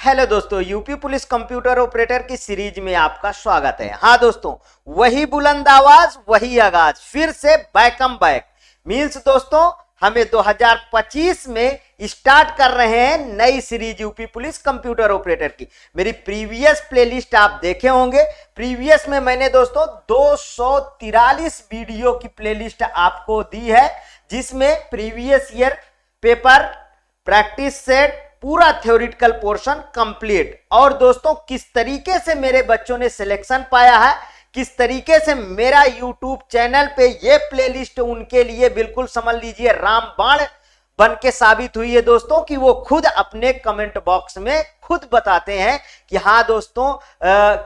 Hello दोस्तों, UP police computer operator की series में आपका स्वागत है। हाँ दोस्तों, वही बुलंद आवाज वही आगाज, फिर से बैकम बैक मीन्स दोस्तों हमें 2025 में स्टार्ट कर रहे हैं नई series UP police computer operator की। मेरी प्रीवियस प्लेलिस्ट आप देखे होंगे। प्रीवियस में मैंने दोस्तों 243 वीडियो की प्लेलिस्ट आपको दी है, जिसमें previous year paper, practice set, पूरा थ्योरेटिकल पोर्शन कंप्लीट। और दोस्तों किस तरीके से मेरे बच्चों ने सिलेक्शन पाया है, किस तरीके से मेरा यूट्यूब चैनल पे ये प्लेलिस्ट उनके लिए बिल्कुल समझ लीजिए रामबाण बन के साबित हुई है दोस्तों, कि वो खुद अपने कमेंट बॉक्स में खुद बताते हैं कि हाँ दोस्तों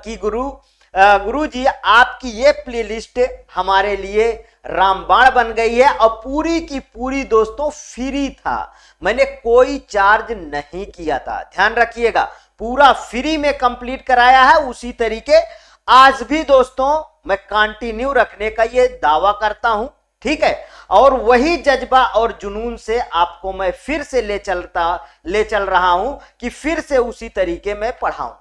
कि गुरु जी आपकी ये प्लेलिस्ट हमारे लिए रामबाण बन गई है। और पूरी की पूरी दोस्तों फ्री था, मैंने कोई चार्ज नहीं किया था। ध्यान रखिएगा, पूरा फ्री में कंप्लीट कराया है। उसी तरीके आज भी दोस्तों मैं कंटिन्यू रखने का ये दावा करता हूं, ठीक है। और वही जज्बा और जुनून से आपको मैं फिर से ले चल रहा हूं कि फिर से उसी तरीके में पढ़ाऊं।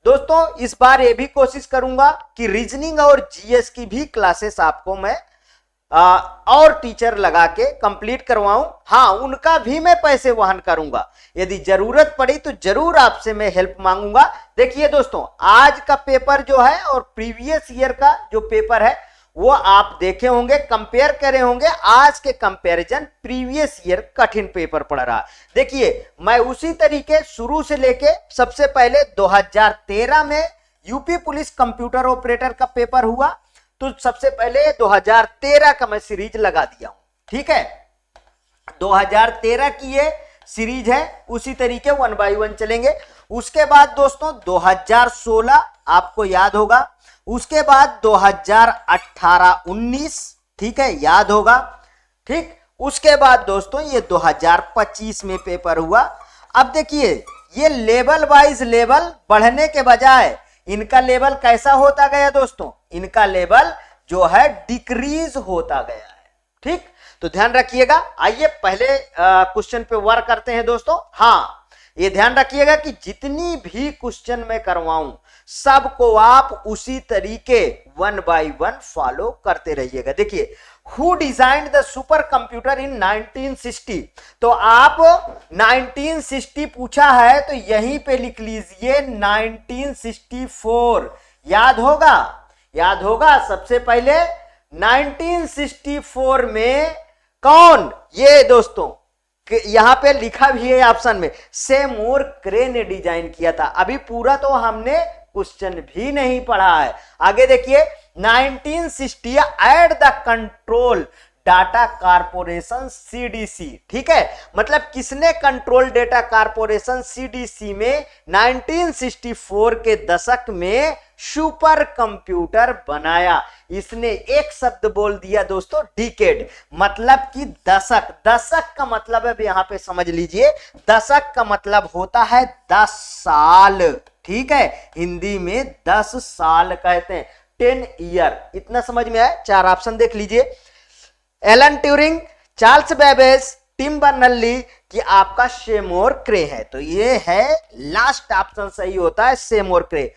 दोस्तों इस बार ये भी कोशिश करूंगा कि रीजनिंग और जीएस की भी क्लासेस आपको मैं और टीचर लगा के कंप्लीट करवाऊं। हाँ, उनका भी मैं पैसे वहन करूंगा। यदि जरूरत पड़ी तो जरूर आपसे मैं हेल्प मांगूंगा। देखिए दोस्तों, आज का पेपर जो है और प्रीवियस ईयर का जो पेपर है वो आप देखे होंगे, कंपेयर करे होंगे। आज के कंपैरिजन प्रीवियस ईयर कठिन पेपर पड़ रहा। देखिए मैं उसी तरीके शुरू से लेके सबसे पहले 2013 में यूपी पुलिस कंप्यूटर ऑपरेटर का पेपर हुआ, तो सबसे पहले 2013 का मैं सीरीज लगा दिया हूं, ठीक है। 2013 की ये सीरीज है, उसी तरीके 1 बाय 1 चलेंगे। उसके बाद दोस्तों 2016 आपको याद होगा, उसके बाद 2018-19, ठीक है, याद होगा, ठीक। उसके बाद दोस्तों ये 2025 में पेपर हुआ। अब देखिए ये लेवल वाइज लेवल बढ़ने के बजाय इनका लेवल कैसा होता गया दोस्तों, इनका लेवल जो है डिक्रीज होता गया है, ठीक। तो ध्यान रखिएगा। आइए पहले क्वेश्चन पे वर्क करते हैं दोस्तों। हाँ, ये ध्यान रखिएगा कि जितनी भी क्वेश्चन मैं करवाऊं सबको आप उसी तरीके 1 बाय 1 फॉलो करते रहिएगा। देखिए, who designed the super computer इन 1960, तो आप 1960 पूछा है तो यहीं पे लिख लीजिए 1964। याद होगा सबसे पहले 1964 में कौन, ये दोस्तों यहां पे लिखा भी है ऑप्शन में, सेमूर क्रे ने डिजाइन किया था। अभी पूरा तो हमने क्वेश्चन भी नहीं पढ़ा है। आगे देखिए 1960 at the control data corporation CDC, ठीक है। मतलब किसने कंट्रोल डेटा कारपोरेशन सीडीसी में 1964 के दशक में सुपर कंप्यूटर बनाया। इसने एक शब्द बोल दिया दोस्तों, डिकेड, मतलब कि दशक। दशक का मतलब है, यहां पे समझ लीजिए, दशक का मतलब होता है 10 साल, ठीक है। हिंदी में 10 साल कहते हैं, 10 ईयर। इतना समझ में आया? 4 ऑप्शन देख लीजिए, Alan Turing, Charles Babbage, Tim Berners Lee कि आपका सेमूर क्रे है। तो ये है लास्ट ऑप्शन सही होता है, सेमूर क्रे।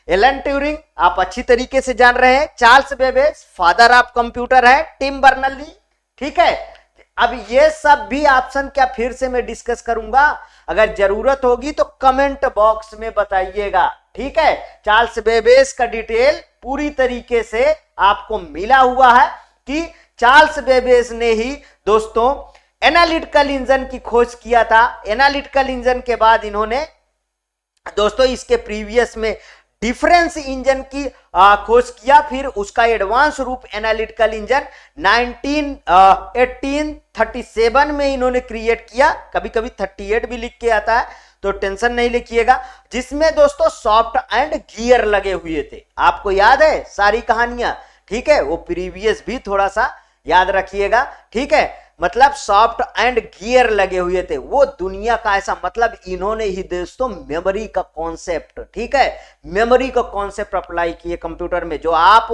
एलन ट्यूरिंग आप अच्छी तरीके से जान रहे हैं, Charles Babbage father of computer है, टिम बर्नर्ली, ठीक है। अब ये सब भी ऑप्शन क्या फिर से मैं डिस्कस करूंगा, अगर जरूरत होगी तो कमेंट बॉक्स में बताइएगा, ठीक है। चार्ल्स बेबेज का डिटेल पूरी तरीके से आपको मिला हुआ है कि चार्ल्स बेबेज ने ही दोस्तों एनालिटिकल इंजन की खोज किया था। एनालिटिकल इंजन के बाद इन्होंने दोस्तों इसके प्रीवियस में डिफरेंस इंजन की खोज किया, फिर उसका एडवांस रूप एनालिटिकल इंजन 1837 में इन्होंने क्रिएट किया। कभी कभी 38 भी लिख के आता है तो टेंशन नहीं लिखिएगा, जिसमें दोस्तों सॉफ्ट एंड गियर लगे हुए थे। आपको याद है सारी कहानियां, ठीक है। वो प्रीवियस भी थोड़ा सा याद रखिएगा, ठीक है। मतलब सॉफ्ट एंड गियर लगे हुए थे, वो दुनिया का ऐसा, मतलब इन्होंने ही दोस्तों मेमोरी का कॉन्सेप्ट, ठीक है, मेमोरी का कॉन्सेप्ट अप्लाई किए कंप्यूटर में। जो आप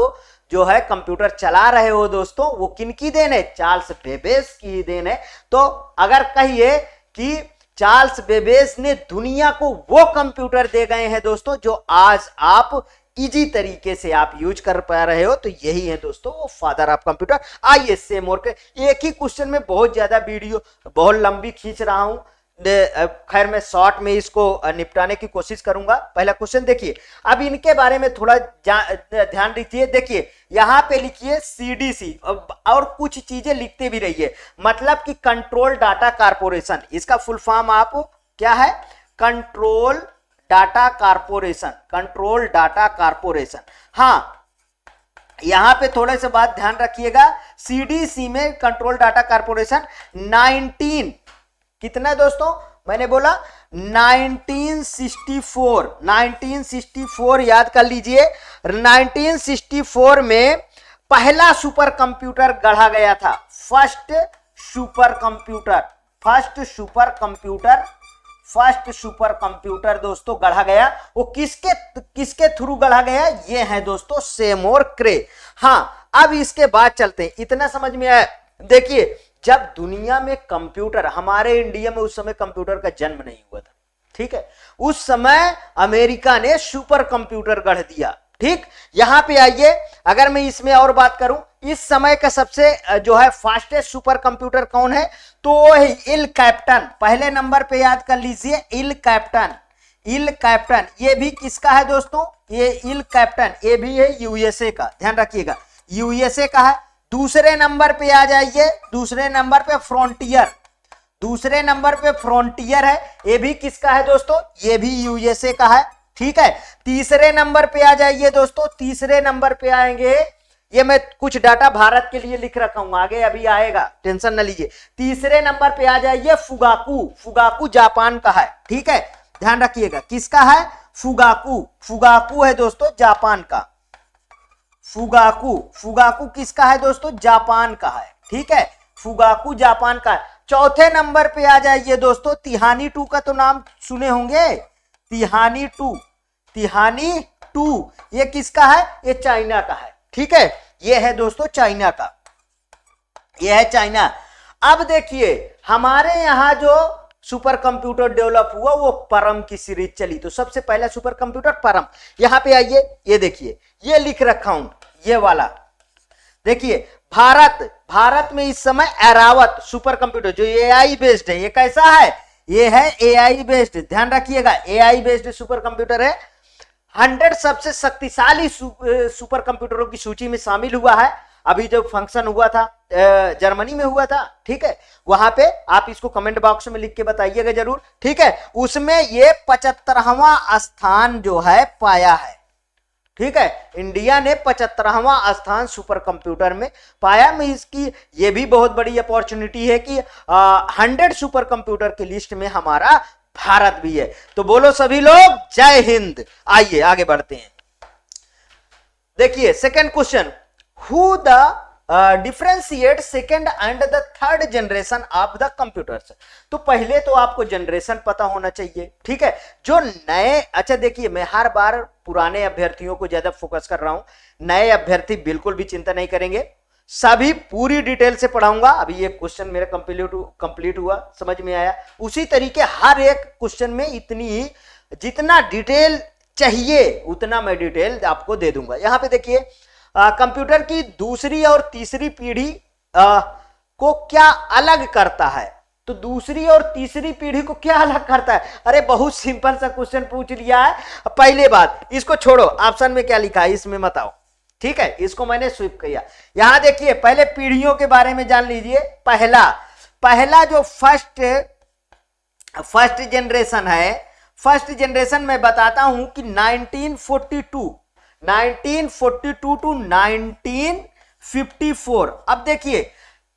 जो है कंप्यूटर चला रहे हो दोस्तों, वो किनकी देन है? चार्ल्स बेबेज की ही देन है। तो अगर कहिए कि चार्ल्स बेबेज ने दुनिया को वो कंप्यूटर दे गए हैं दोस्तों जो आज आप इजी तरीके से आप यूज कर पा रहे हो। तो यही है दोस्तों वो फादर ऑफ कंप्यूटर। आइए सेम और एक ही क्वेश्चन में बहुत ज्यादा वीडियो बहुत लंबी खींच रहा हूं, खैर मैं शॉर्ट में इसको निपटाने की कोशिश करूंगा। पहला क्वेश्चन देखिए, अब इनके बारे में थोड़ा ध्यान दीजिए। देखिए यहां पे लिखिए सीडीसी और कुछ चीजें लिखते भी रहिए, मतलब कि कंट्रोल डाटा कारपोरेशन, इसका फुल फॉर्म आप क्या है, control data corporation, control data corporation. हाँ यहां पे थोड़े से बात ध्यान रखिएगा, सीडीसी में कंट्रोल डाटा कारपोरेशन 19 कितना दोस्तों, मैंने बोला 1964 याद कर लीजिए। 1964 में पहला सुपर कंप्यूटर गढ़ा गया था, फर्स्ट सुपर कंप्यूटर दोस्तों गढ़ा गया। वो किसके थ्रू गढ़ा गया, ये है दोस्तों सेमोर क्रे। हाँ अब इसके बाद चलते हैं, इतना समझ में आया। देखिए जब दुनिया में कंप्यूटर, हमारे इंडिया में उस समय कंप्यूटर का जन्म नहीं हुआ था, ठीक है, उस समय अमेरिका ने सुपर कंप्यूटर गढ़ दिया। ठीक, यहां पे आइए, अगर मैं इसमें और बात करूं, इस समय का सबसे जो है फास्टेस्ट सुपर कंप्यूटर कौन है, तो इल कैप्टन, पहले नंबर पे याद कर लीजिए इल कैप्टन। ये भी किसका है दोस्तों, ये इल कैप्टन, ये भी है यूएसए का, ध्यान रखिएगा यूएसए का है। दूसरे नंबर पे आ जाइए, दूसरे नंबर पे फ्रंटियर है, ये भी किसका है दोस्तों, ये भी यूएसए का है। ठीक है, तीसरे नंबर पे आ जाइए दोस्तों, तीसरे नंबर पे आएंगे, ये मैं कुछ डाटा भारत के लिए लिख रखा हूं, आगे अभी आएगा, टेंशन न लीजिए। तीसरे नंबर पे आ जाइए फुगाकू जापान का है। ठीक है, ध्यान रखिएगा किसका है, फुगाकू है दोस्तों जापान का। फुगाकू किसका है दोस्तों, जापान का है। ठीक है, फुगाकू जापान का है। चौथे नंबर पे आ जाइए दोस्तों, तिहानी 2 का तो नाम सुने होंगे, तिहानी टू ये किसका है, ये चाइना का है। ठीक है, ये है दोस्तों चाइना का, ये है चाइना। अब देखिए हमारे यहां जो सुपर कंप्यूटर डेवलप हुआ वो परम की सीरीज चली, तो सबसे पहला सुपर कंप्यूटर परम। यहां पे आइए, ये देखिए ये लिख रखा हूं, ये वाला देखिए, भारत में इस समय एरावत सुपर कंप्यूटर जो एआई बेस्ड है, ये कैसा है, ये है एआई बेस्ड, ध्यान रखिएगा एआई बेस्ड सुपर कंप्यूटर है। 100 सबसे शक्तिशाली सुपर कंप्यूटरों की सूची में शामिल हुआ है। अभी जो फंक्शन हुआ था जर्मनी में हुआ था, ठीक है, वहां पे आप इसको कमेंट बॉक्स में लिख के बताइएगा जरूर। ठीक है, उसमें ये 75वां स्थान जो है पाया है। ठीक है, इंडिया ने 75वां स्थान सुपर कंप्यूटर में पाया। में इसकी ये भी बहुत बड़ी अपॉर्चुनिटी है कि 100 सुपर कंप्यूटर की लिस्ट में हमारा भारत भी है। तो बोलो सभी लोग जय हिंद। आइए आगे बढ़ते हैं। देखिए second question, who the differentiate second and the third generation of the computers. तो पहले तो आपको जनरेशन पता होना चाहिए। ठीक है, जो नए, अच्छा देखिए मैं हर बार पुराने अभ्यर्थियों को ज्यादा फोकस कर रहा हूं, नए अभ्यर्थी बिल्कुल भी चिंता नहीं करेंगे, सभी पूरी डिटेल से पढ़ाऊंगा। अभी ये क्वेश्चन मेरा कंप्लीट हुआ, समझ में आया, उसी तरीके हर एक क्वेश्चन में इतनी जितना डिटेल चाहिए उतना मैं डिटेल आपको दे दूंगा। यहां पे देखिए कंप्यूटर की दूसरी और तीसरी पीढ़ी को क्या अलग करता है, तो दूसरी और तीसरी पीढ़ी को क्या अलग करता है, अरे बहुत सिंपल सा क्वेश्चन पूछ लिया है। पहले बात इसको छोड़ो, ऑप्शन में क्या लिखा है इसमें मत आओ। ठीक है, इसको मैंने स्विप किया। यहां देखिए पहले पीढ़ियों के बारे में जान लीजिए। पहला जो फर्स्ट जनरेशन है, फर्स्ट जनरेशन मैं बताता हूं कि 1942 टू 1954। अब देखिए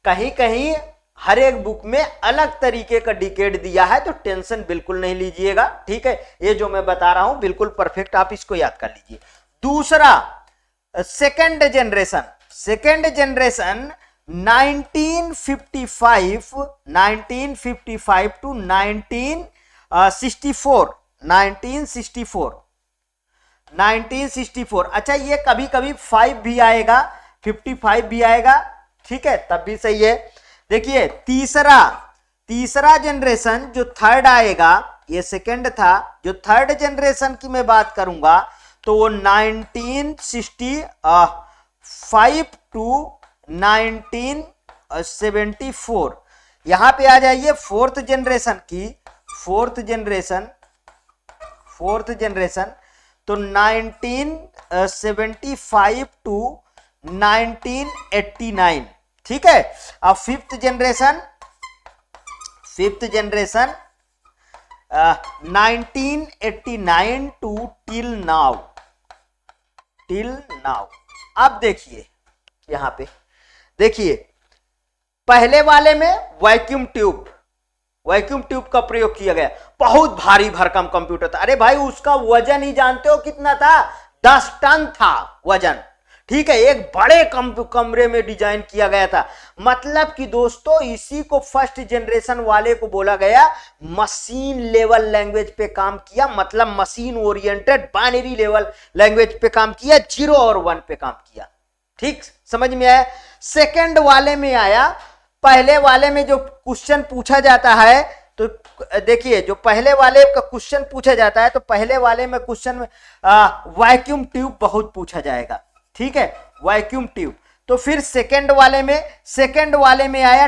कहीं कहीं हर एक बुक में अलग तरीके का डिकेड दिया है, तो टेंशन बिल्कुल नहीं लीजिएगा। ठीक है, ये जो मैं बता रहा हूं बिल्कुल परफेक्ट, आप इसको याद कर लीजिए। दूसरा सेकेंड जनरेशन 1955 टू 1964। अच्छा ये कभी कभी 5 भी आएगा, 55 भी आएगा, ठीक है, तब भी सही है। देखिए तीसरा तीसरा जनरेशन जो थर्ड आएगा, ये सेकंड था, जो थर्ड जनरेशन की मैं बात करूंगा तो वो 1965 टू 1974। यहां पे आ जाइए फोर्थ जनरेशन की, फोर्थ जनरेशन तो 1975 टू 1989, ठीक है। अब fifth generation 1989 to till now. अब देखिए यहां पे देखिए, पहले वाले में वैक्यूम ट्यूब का प्रयोग किया गया, बहुत भारी भरकम कंप्यूटर था। अरे भाई उसका वजन ही जानते हो कितना था, 10 टन था वजन, ठीक है। एक बड़े कमरे में डिजाइन किया गया था। मतलब कि दोस्तों इसी को फर्स्ट जनरेशन वाले को बोला गया मशीन लेवल लैंग्वेज पे काम किया, मतलब machine oriented binary level language पे काम किया, 0 और 1 पे काम किया, ठीक, समझ में आया। सेकंड वाले में आया, पहले वाले में जो क्वेश्चन पूछा जाता है तो देखिए, जो पहले वाले का क्वेश्चन पूछा जाता है तो पहले वाले में क्वेश्चन में वैक्यूम ट्यूब बहुत पूछा जाएगा, ठीक है, वैक्यूम ट्यूब। तो फिर सेकंड वाले में आया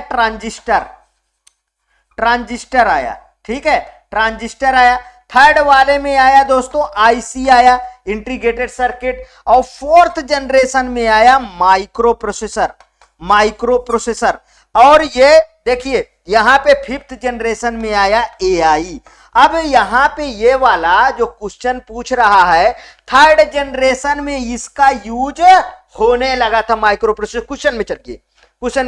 ट्रांजिस्टर आया, ठीक है, ट्रांजिस्टर आया। थर्ड वाले में आया दोस्तों आईसी आया, इंटीग्रेटेड सर्किट। और फोर्थ जनरेशन में आया माइक्रो प्रोसेसर। और ये देखिए यहां पे फिफ्थ जनरेशन में आया एआई। अब यहां पे ये वाला जो क्वेश्चन पूछ रहा है, थर्ड जनरेशन में इसका यूज होने लगा था माइक्रो प्रोसेसर। क्वेश्चन में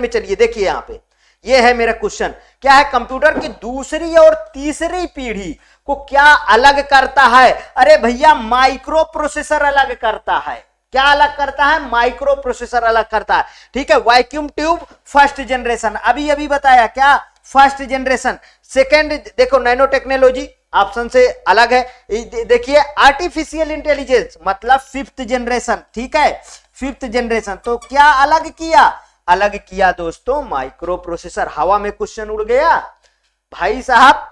चलिए देखिए, यहां पे ये है मेरा क्वेश्चन, क्या है, कंप्यूटर की दूसरी और तीसरी पीढ़ी को क्या अलग करता है? अरे भैया माइक्रो प्रोसेसर अलग करता है। क्या अलग करता है? माइक्रो प्रोसेसर अलग करता है, ठीक है। वैक्यूम ट्यूब फर्स्ट जनरेशन, अभी बताया क्या, फर्स्ट जनरेशन। सेकंड देखो नैनो टेक्नोलॉजी ऑप्शन से अलग है। देखिए आर्टिफिशियल इंटेलिजेंस मतलब फिफ्थ जनरेशन, ठीक है, फिफ्थ जनरेशन। तो क्या अलग किया दोस्तों, माइक्रो प्रोसेसर। हवा में क्वेश्चन उड़ गया भाई साहब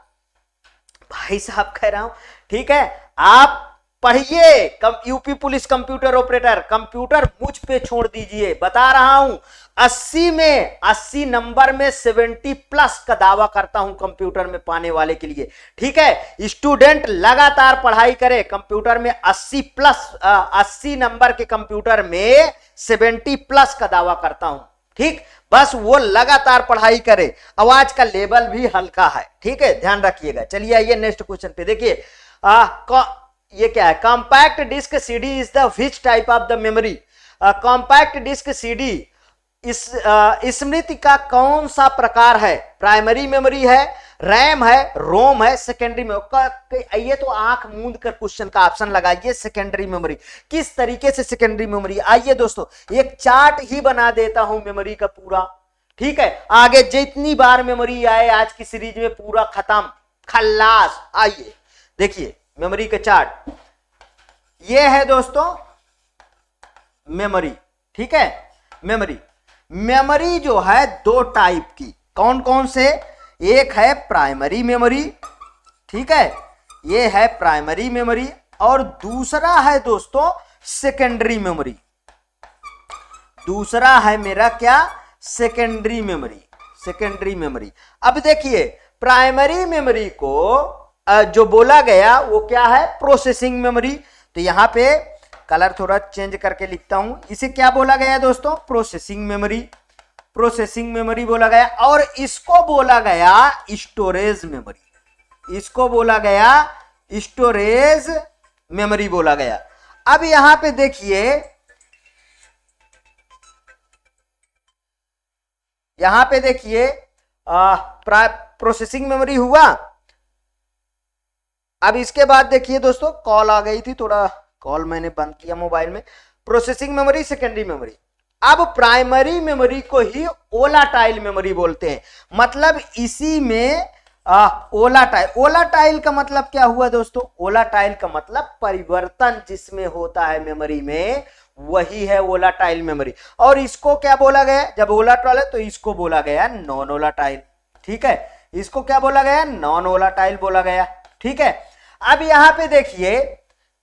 कह रहा हूं, ठीक है। आप पढ़िए, UP police computer operator, computer मुझ पे छोड़ दीजिए, बता रहा हूं 80 नंबर में 70 प्लस का दावा करता हूं कंप्यूटर में पाने वाले के लिए, ठीक है। स्टूडेंट लगातार पढ़ाई करे, कंप्यूटर में 80 नंबर के कंप्यूटर में 70 प्लस का दावा करता हूं, ठीक। बस वो लगातार पढ़ाई करे। आवाज का लेवल भी हल्का है, ठीक है, ध्यान रखिएगा। चलिए आइए नेक्स्ट क्वेश्चन पे। देखिए ये क्या है, compact disc CD is the which type of the memory. Compact disc CD इस स्मृति का कौन सा प्रकार है? प्राइमरी मेमोरी है, रैम है, रोम है, सेकेंडरी मेमोरी। आइए तो आंख मूंद कर क्वेश्चन का ऑप्शन लगाइए, सेकेंडरी मेमोरी। किस तरीके से सेकेंडरी मेमोरी? आइए दोस्तों एक चार्ट ही बना देता हूं मेमोरी का पूरा, ठीक है। आगे जितनी बार मेमोरी आए आज की सीरीज में पूरा खत्म, खल्लास। आइए देखिए मेमोरी का चार्ट, ये है दोस्तों मेमोरी, ठीक है। मेमोरी जो है दो टाइप की, कौन कौन से? एक है प्राइमरी मेमोरी, ठीक है, ये है प्राइमरी मेमोरी। और दूसरा है दोस्तों सेकेंडरी मेमोरी। दूसरा है मेरा क्या? Secondary memory. अब देखिए प्राइमरी मेमोरी को जो बोला गया वो क्या है? Processing memory. तो यहां पे कलर थोड़ा चेंज करके लिखता हूं, इसे क्या बोला गया दोस्तों? प्रोसेसिंग मेमोरी बोला गया। और इसको बोला गया स्टोरेज मेमोरी बोला गया। अब यहां पे देखिए, प्रोसेसिंग मेमोरी हुआ। अब इसके बाद देखिए दोस्तों, कॉल आ गई थी, थोड़ा कॉल मैंने बंद किया मोबाइल में। Processing memory, secondary memory. अब प्राइमरी मेमोरी को ही वोलाटाइल मेमोरी बोलते हैं। मतलब इसी में वोलाटाइल का मतलब क्या हुआ दोस्तों? वोलाटाइल का मतलब परिवर्तन जिसमें होता है मेमोरी में, वही है वोलाटाइल मेमोरी। और इसको क्या बोला गया? जब वोलाटाइल है तो इसको बोला गया नॉन वोलाटाइल, ठीक है। इसको क्या बोला गया, नॉन वोलाटाइल बोला गया। ठीक है, अब यहां पे देखिए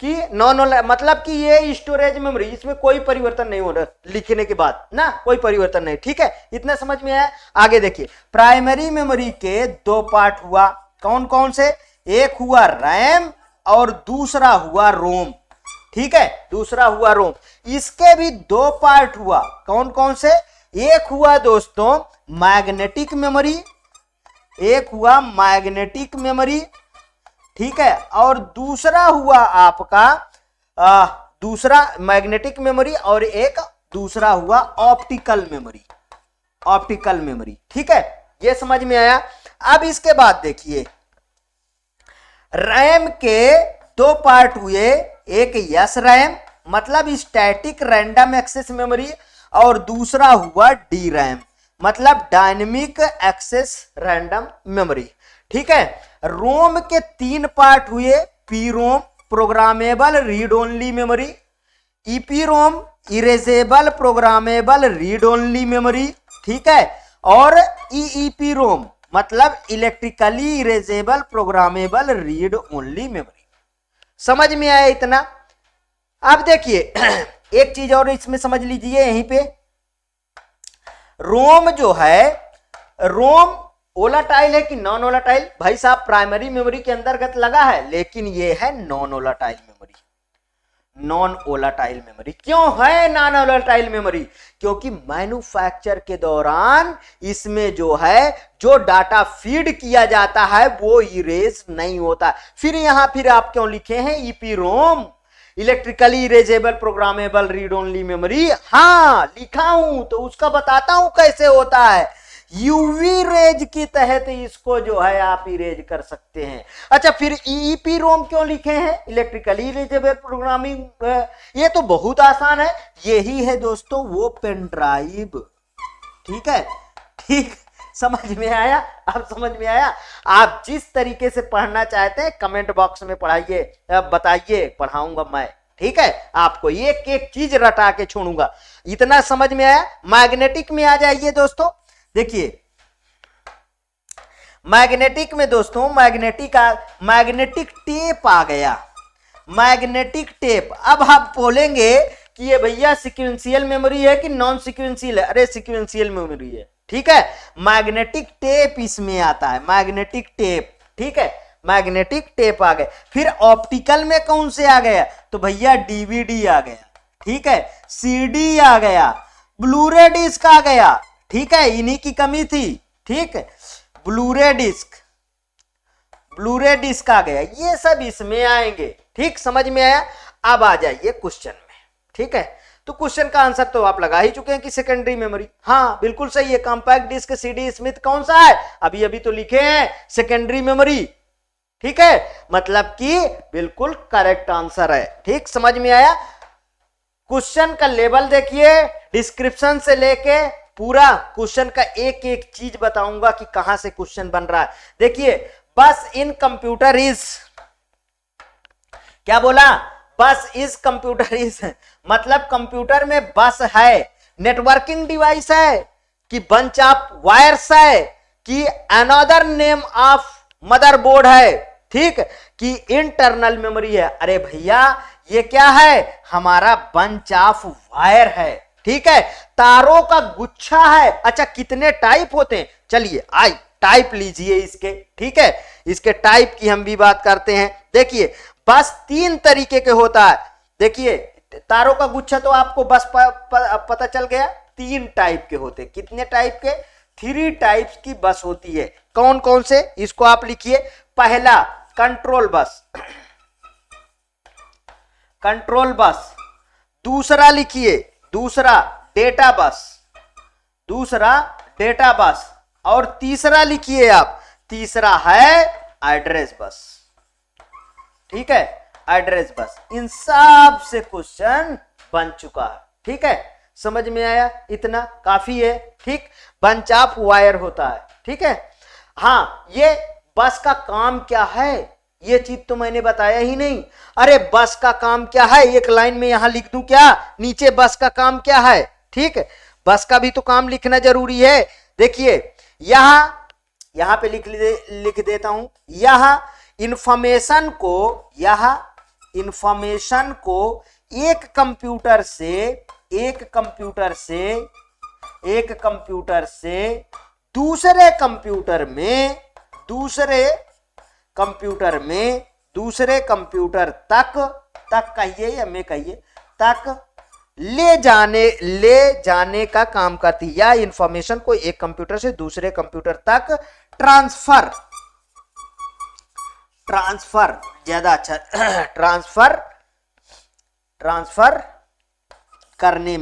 कि नॉन मतलब कि ये स्टोरेज मेमोरी, इसमें कोई परिवर्तन नहीं हो रहा लिखने के बाद ना, कोई परिवर्तन नहीं। ठीक है, इतना समझ में आया। आगे देखिए, प्राइमरी मेमोरी के दो पार्ट हुआ, कौन कौन से, एक हुआ रैम और दूसरा हुआ रोम। ठीक है, दूसरा हुआ रोम। इसके भी दो पार्ट हुआ, कौन कौन से, एक हुआ दोस्तों मैग्नेटिक मेमोरी, एक हुआ मैग्नेटिक मेमोरी। ठीक है, और दूसरा हुआ आपका दूसरा मैग्नेटिक मेमोरी और एक दूसरा हुआ ऑप्टिकल मेमोरी, ऑप्टिकल मेमोरी। ठीक है, ये समझ में आया। अब इसके बाद देखिए, रैम के दो पार्ट हुए, एक यस रैम मतलब स्टैटिक रैंडम एक्सेस मेमोरी और दूसरा हुआ डी रैम मतलब डायनेमिक एक्सेस रैंडम मेमोरी। ठीक है, रोम के तीन पार्ट हुए, P ROM programmable read only memory, EP ROM erasable programmable read only memory. ठीक है, और ईईपी रोम मतलब electrically erasable programmable read only memory. समझ में आया इतना। अब देखिए एक चीज और इसमें समझ लीजिए, यहीं पे रोम जो है, रोम वोलाटाइल है कि नॉन वोलाटाइल, भाई साहब प्राइमरी मेमोरी के अंतर्गत लगा है, लेकिन ये है non volatile memory, non volatile memory. क्यों है नॉन वोलाटाइल मेमोरी, क्योंकि मैन्युफैक्चर के दौरान इसमें जो है जो डाटा फीड किया जाता है वो इरेज नहीं होता। फिर आप क्यों लिखे हैं EP ROM electrically erasable programmable read only memory. हाँ लिखा हूं, तो उसका बताता हूं कैसे होता है। यूवी रेज के तहत इसको जो है आप इरेज कर सकते हैं। अच्छा, फिर ईपी रोम क्यों लिखे हैं, इलेक्ट्रिकली इरेजेबल प्रोग्रामिंग, ये तो बहुत आसान है, यही है दोस्तों वो पेन ड्राइव। ठीक है, ठीक, समझ में आया। अब समझ में आया। आप जिस तरीके से पढ़ना चाहते हैं कमेंट बॉक्स में पढ़ाइए, बताइए, पढ़ाऊंगा मैं। ठीक है, आपको एक एक चीज रटा के छोड़ूंगा। इतना समझ में आया। मैग्नेटिक में आ जाइए दोस्तों। देखिए मैग्नेटिक में दोस्तों, मैग्नेटिक टेप आ गया, मैग्नेटिक टेप। अब आप बोलेंगे कि ये भैया सीक्वेंशियल मेमोरी है कि नॉन सीक्वेंशियल है। अरे सीक्वेंशियल मेमोरी है। ठीक है, मैग्नेटिक टेप इसमें आता है, मैग्नेटिक टेप। ठीक है, मैग्नेटिक टेप आ गए। फिर ऑप्टिकल में कौन से आ गया, तो भैया डीवीडी आ गया। ठीक है, सीडी आ गया, ब्लूरे डिस्क आ गया। ठीक है, इन्हीं की कमी थी। ठीक है, ब्लूरे डिस्क आ गया, ये सब इसमें आएंगे। ठीक, समझ में आया। अब आ जाइए क्वेश्चन में। ठीक है, तो क्वेश्चन का आंसर तो आप लगा ही चुके हैं कि सेकेंडरी मेमोरी। हाँ बिल्कुल सही है, कॉम्पैक्ट डिस्क सीडी स्मिथ कौन सा है, अभी अभी तो लिखे हैं सेकेंडरी मेमोरी। ठीक है, मतलब कि बिल्कुल करेक्ट आंसर है। ठीक, समझ में आया। क्वेश्चन का लेवल देखिए, डिस्क्रिप्शन से लेके पूरा क्वेश्चन का एक एक चीज बताऊंगा कि कहां से क्वेश्चन बन रहा है। देखिए, बस इन कंप्यूटर इज, क्या बोला, बस इज कंप्यूटर इज मतलब कंप्यूटर में बस है, नेटवर्किंग डिवाइस है कि बंच ऑफ वायर्स है कि अनदर नेम ऑफ मदरबोर्ड है। ठीक, कि इंटरनल मेमोरी है। अरे भैया ये क्या है, हमारा बंच ऑफ वायर है। ठीक है, तारों का गुच्छा है। अच्छा, कितने टाइप होते हैं, चलिए आई टाइप लीजिए इसके। ठीक है, इसके टाइप की हम भी बात करते हैं। देखिए, बस तीन तरीके के होता है। देखिए, तारों का गुच्छा तो आपको बस पता चल गया, तीन टाइप के होते हैं। कितने टाइप के, 3 टाइप्स की बस होती है। कौन कौन से, इसको आप लिखिए। पहला कंट्रोल बस, कंट्रोल बस। दूसरा लिखिए, दूसरा डेटा बस, दूसरा डेटा बस। और तीसरा लिखिए आप, तीसरा है एड्रेस बस। ठीक है, एड्रेस बस। इन सब से क्वेश्चन बन चुका है। ठीक है, समझ में आया, इतना काफी है। ठीक, बंच ऑफ वायर होता है। ठीक है, हाँ ये बस का काम क्या है, ये चीज तो मैंने बताया ही नहीं। अरे बस का काम क्या है, एक लाइन में यहां लिख दूं क्या, नीचे बस का काम क्या है। ठीक है, बस का भी तो काम लिखना जरूरी है। देखिए यहां यहां पे लिख देता हूं, यह इंफॉर्मेशन को एक कंप्यूटर से दूसरे कंप्यूटर तक कहिए या मैं कहिए तक ले जाने का काम करती है, या इंफॉर्मेशन को एक कंप्यूटर से दूसरे कंप्यूटर तक ट्रांसफर ज्यादा अच्छा ट्रांसफर करने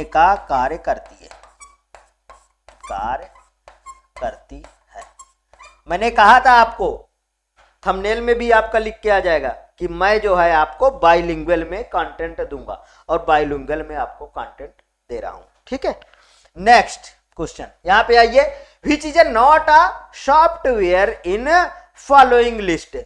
का कार्य करती है। मैंने कहा था आपको, थंबनेल में भी आपका लिख के आ जाएगा कि मैं जो है आपको बाइलिंगुअल में कंटेंट दूंगा और बाइलिंगुअल में आपको कंटेंट दे रहा हूं, ठीक है। नेक्स्ट क्वेश्चन यहां पे आइए, which is not a software in following list.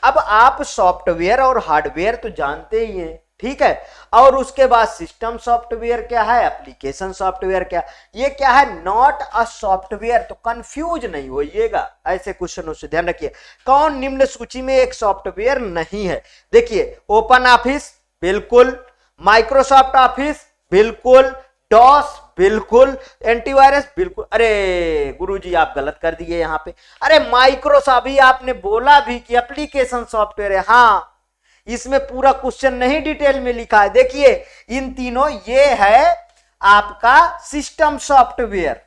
अब आप सॉफ्टवेयर और हार्डवेयर तो जानते ही हैं, ठीक है, और उसके बाद सिस्टम सॉफ्टवेयर क्या है, एप्लीकेशन सॉफ्टवेयर क्या, ये क्या है, नॉट अ सॉफ्टवेयर। तो कंफ्यूज नहीं होइएगा, ऐसे क्वेश्चनों से ध्यान रखिए। कौन निम्न सूची में एक सॉफ्टवेयर नहीं है? देखिए, ओपन ऑफिस बिल्कुल, माइक्रोसॉफ्ट ऑफिस बिल्कुल, डॉस बिल्कुल, एंटीवायरस बिल्कुल। अरे गुरुजी आप गलत कर दिए यहां पे, अरे माइक्रोसॉफ्ट भी आपने बोला भी कि एप्लीकेशन सॉफ्टवेयर है, हाँ, इसमें पूरा क्वेश्चन नहीं डिटेल में लिखा है। देखिए इन तीनों, ये है आपका सिस्टम सॉफ्टवेयर,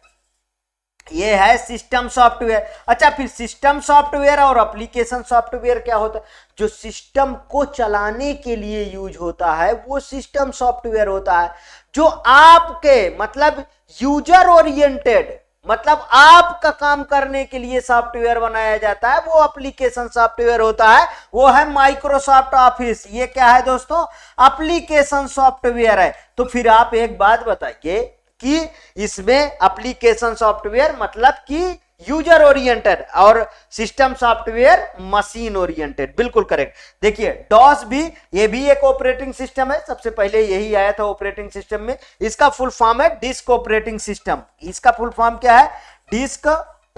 ये है सिस्टम सॉफ्टवेयर। अच्छा, फिर सिस्टम सॉफ्टवेयर और एप्लीकेशन सॉफ्टवेयर क्या होता है? जो सिस्टम को चलाने के लिए यूज होता है वो सिस्टम सॉफ्टवेयर होता है। जो आपके मतलब यूजर ओरिएंटेड, मतलब आपका काम करने के लिए सॉफ्टवेयर बनाया जाता है, वो एप्लीकेशन सॉफ्टवेयर होता है, वो है माइक्रोसॉफ्ट ऑफिस। ये क्या है दोस्तों? एप्लीकेशन सॉफ्टवेयर है। तो फिर आप एक बात बताइए कि इसमें एप्लीकेशन सॉफ्टवेयर मतलब कि यूजर ओरिएंटेड और सिस्टम सॉफ्टवेयर मशीन ओरिएंटेड, बिल्कुल करेक्ट। देखिए डॉस भी, ये भी एक ऑपरेटिंग सिस्टम है, सबसे पहले यही आया था ऑपरेटिंग सिस्टम में। इसका फुल फॉर्म है डिस्क ऑपरेटिंग सिस्टम। इसका फुल फॉर्म क्या है? Disk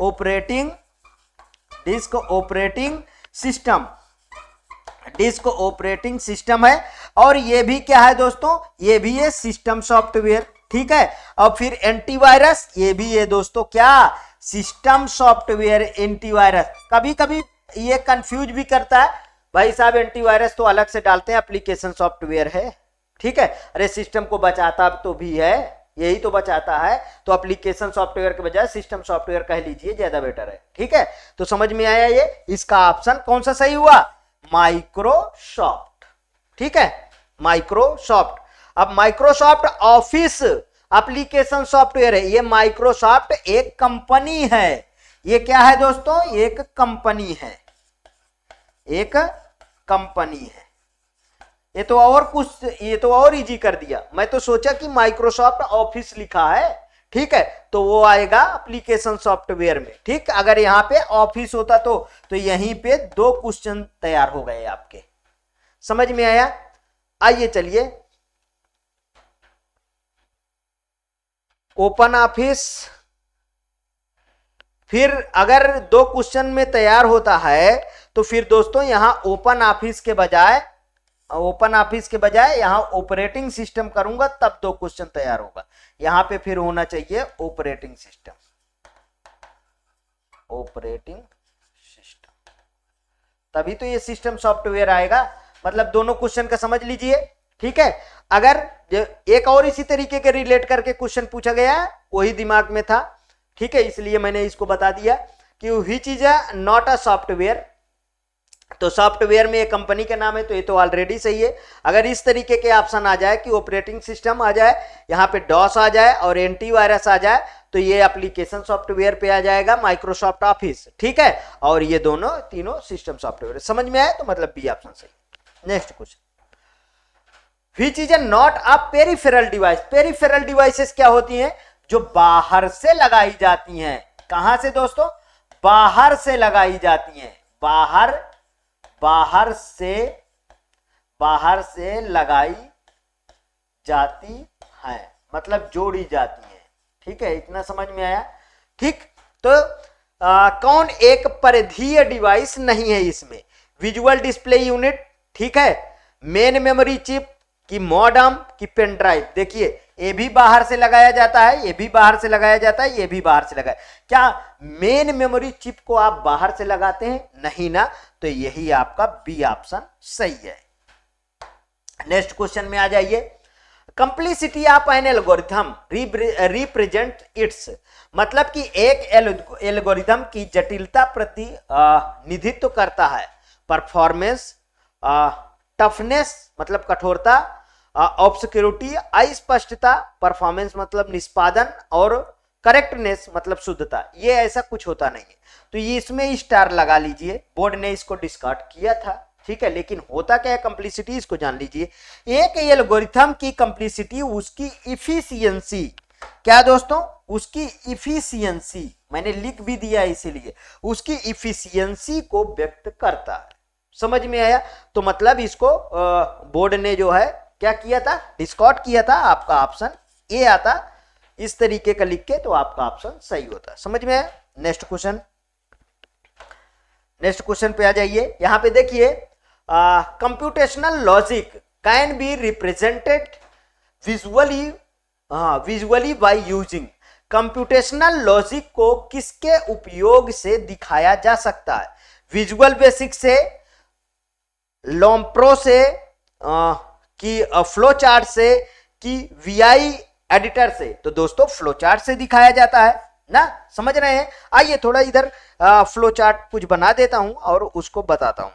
operating system, disk operating system है। और ये भी क्या है दोस्तों? ये भी है सिस्टम सॉफ्टवेयर, ठीक है। और फिर एंटीवायरस, ये भी है दोस्तों क्या? System software antivirus. कभी कभी ये कंफ्यूज भी करता है, भाई साहब एंटीवायरस तो अलग से डालते हैं, एप्लीकेशन सॉफ्टवेयर है, ठीक है। अरे सिस्टम को बचाता तो भी है, यही तो बचाता है, तो एप्लीकेशन सॉफ्टवेयर के बजाय सिस्टम सॉफ्टवेयर कह लीजिए, ज्यादा बेटर है, ठीक है। तो समझ में आया ये, इसका ऑप्शन कौन सा सही हुआ? माइक्रोसॉफ्ट, ठीक है, माइक्रोसॉफ्ट। अब माइक्रोसॉफ्ट ऑफिस एप्लीकेशन सॉफ्टवेयर है, ये माइक्रोसॉफ्ट एक कंपनी है। ये क्या है दोस्तों? एक कंपनी है, एक कंपनी है। ये तो और कुछ, ये तो और इजी कर दिया। मैं तो सोचा कि माइक्रोसॉफ्ट ऑफिस लिखा है, ठीक है, तो वो आएगा एप्लीकेशन सॉफ्टवेयर में, ठीक। अगर यहां पे ऑफिस होता तो यहीं पे 2 क्वेश्चन तैयार हो गए आपके। समझ में आया? आइए चलिए, ओपन ऑफिस, फिर अगर 2 क्वेश्चन में तैयार होता है तो फिर दोस्तों यहां ओपन ऑफिस के बजाय यहां ऑपरेटिंग सिस्टम करूंगा, तब 2 क्वेश्चन तैयार होगा। यहां पे फिर होना चाहिए ऑपरेटिंग सिस्टम, तभी तो ये सिस्टम सॉफ्टवेयर आएगा। मतलब दोनों क्वेश्चन का समझ लीजिए, ठीक है। अगर एक और इसी तरीके के रिलेट करके क्वेश्चन पूछा गया है, वही दिमाग में था, ठीक है, इसलिए मैंने इसको बता दिया कि which is not a software. तो सॉफ्टवेयर में एक कंपनी का नाम है, तो ये तो ऑलरेडी सही है। अगर इस तरीके के ऑप्शन आ जाए कि ऑपरेटिंग सिस्टम आ जाए, यहाँ पे डॉस आ जाए और एंटीवायरस आ जाए, तो ये एप्लीकेशन सॉफ्टवेयर पे आ जाएगा माइक्रोसॉफ्ट ऑफिस, ठीक है। और ये दोनों तीनों सिस्टम सॉफ्टवेयर। समझ में आया? तो मतलब बी ऑप्शन सही। Next question, which is not a peripheral device. Peripheral devices क्या होती हैं? जो बाहर से लगाई जाती हैं। कहां से दोस्तों? बाहर से लगाई जाती हैं, बाहर से लगाई जाती हैं, मतलब जोड़ी जाती हैं। ठीक है, इतना समझ में आया। ठीक, तो कौन एक परिधीय डिवाइस नहीं है इसमें? विजुअल डिस्प्ले यूनिट, ठीक है, मेन मेमोरी चिप की मॉडम की पेन ड्राइव। देखिए ये भी बाहर से लगाया जाता है, ये भी बाहर से लगाया जाता है, ये भी बाहर से लगाया। क्या मेन मेमोरी चिप को आप बाहर से लगाते हैं? नहीं ना, तो यही आपका बी ऑप्शन सही है। नेक्स्ट क्वेश्चन में आ जाइए। Complexity of an algorithm represent its, मतलब कि एक एल्गोरिथम की जटिलता प्रतिनिधित्व करता है। परफॉर्मेंस, टफनेस मतलब कठोरता, ऑब्सक्यूरिटी अस्पष्टता, परफॉर्मेंस मतलब निष्पादन, और करेक्टनेस मतलब शुद्धता। ये ऐसा कुछ होता नहीं है, तो ये इसमें स्टार लगा लीजिए। बोर्ड ने इसको डिस्कार्ड किया था, ठीक है, लेकिन होता क्या है कंप्लीसिटी, इसको जान लीजिए। एक एल्गोरिथम की कंप्लीसिटी उसकी इफिशियंसी, क्या दोस्तों, उसकी इफिशियंसी, मैंने लिख भी दिया इसीलिए, उसकी इफिशियंसी को व्यक्त करता है। समझ में आया? तो मतलब इसको बोर्ड ने जो है क्या किया था, डिस्कार्ड किया था। आपका ऑप्शन ए आता, इस तरीके का लिख के तो आपका ऑप्शन सही होता। समझ में आया? नेक्स्ट क्वेश्चन, नेक्स्ट क्वेश्चन पे आ जाइए। यहां पे देखिए, computational logic can be represented visually by using. Computational logic को किसके उपयोग से दिखाया जा सकता है? विजुअल बेसिक से, लॉम्प्रो से, कि फ्लो चार्ट से, कि वीआई एडिटर से? तो दोस्तों फ्लो चार्ट से दिखाया जाता है ना, समझ रहे हैं? आइए थोड़ा इधर फ्लो चार्ट कुछ बना देता हूं और उसको बताता हूं।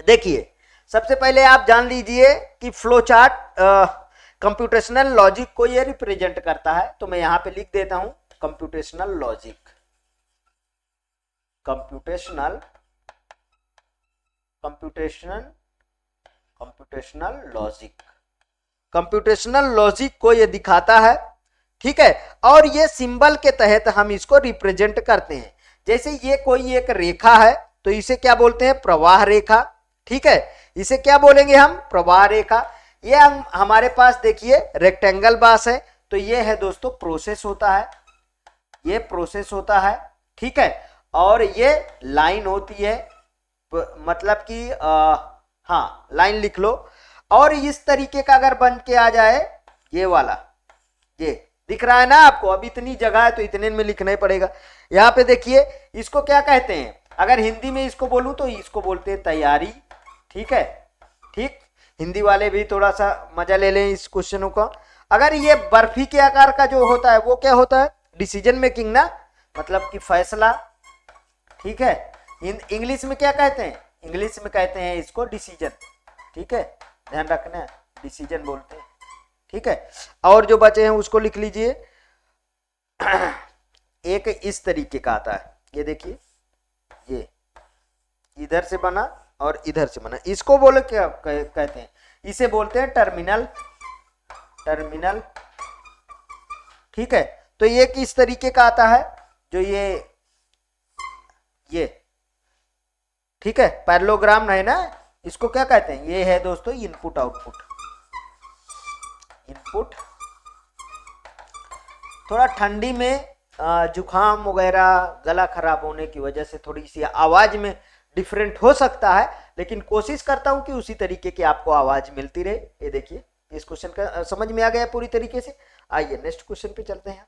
देखिए सबसे पहले आप जान लीजिए कि फ्लो चार्ट कंप्यूटेशनल लॉजिक को ये रिप्रेजेंट करता है। तो मैं यहां पे लिख देता हूं कंप्यूटेशनल लॉजिक, कंप्यूटेशनल लॉजिक को ये दिखाता है, ठीक है। और ये सिंबल के तहत हम इसको रिप्रेजेंट करते हैं। जैसे ये कोई एक रेखा है तो इसे क्या बोलते हैं? प्रवाह रेखा, ठीक है, इसे क्या बोलेंगे हम? प्रवाह रेखा। ये हम हमारे पास देखिए रेक्टेंगल बास है, तो ये है दोस्तों प्रोसेस होता है, ये प्रोसेस होता है, ठीक है। और ये लाइन होती है, मतलब कि हाँ लाइन लिख लो। और इस तरीके का अगर बन के आ जाए, ये वाला, ये दिख रहा है ना आपको? अब इतनी जगह है तो इतने में लिखना ही पड़ेगा। यहाँ पे देखिए इसको क्या कहते हैं? अगर हिंदी में इसको बोलूं तो इसको बोलते हैं तैयारी, ठीक है। ठीक, हिंदी वाले भी थोड़ा सा मजा ले लें इस क्वेश्चनों का। अगर ये बर्फी के आकार का जो होता है वो क्या होता है? डिसीजन मेकिंग ना, मतलब कि फैसला, ठीक है। इंग्लिश में क्या कहते हैं? इंग्लिश में कहते हैं इसको डिसीजन, ठीक है, ध्यान रखना है, डिसीजन बोलते हैं, ठीक है। और जो बचे हैं उसको लिख लीजिए। एक इस तरीके का आता है, ये देखिए, ये इधर से बना और इधर से बना, इसको बोले क्या कहते हैं? इसे बोलते हैं टर्मिनल, ठीक है। तो ये किस तरीके का आता है? जो ये ठीक है, पैरेललोग्राम है ना, इसको क्या कहते हैं? ये है दोस्तों इनपुट आउटपुट। इनपुट, थोड़ा ठंडी में जुकाम वगैरह, गला खराब होने की वजह से थोड़ी सी आवाज में डिफरेंट हो सकता है, लेकिन कोशिश करता हूं कि उसी तरीके की आपको आवाज मिलती रहे। ये देखिए इस क्वेश्चन का समझ में आ गया पूरी तरीके से। आइए नेक्स्ट क्वेश्चन पे चलते हैं।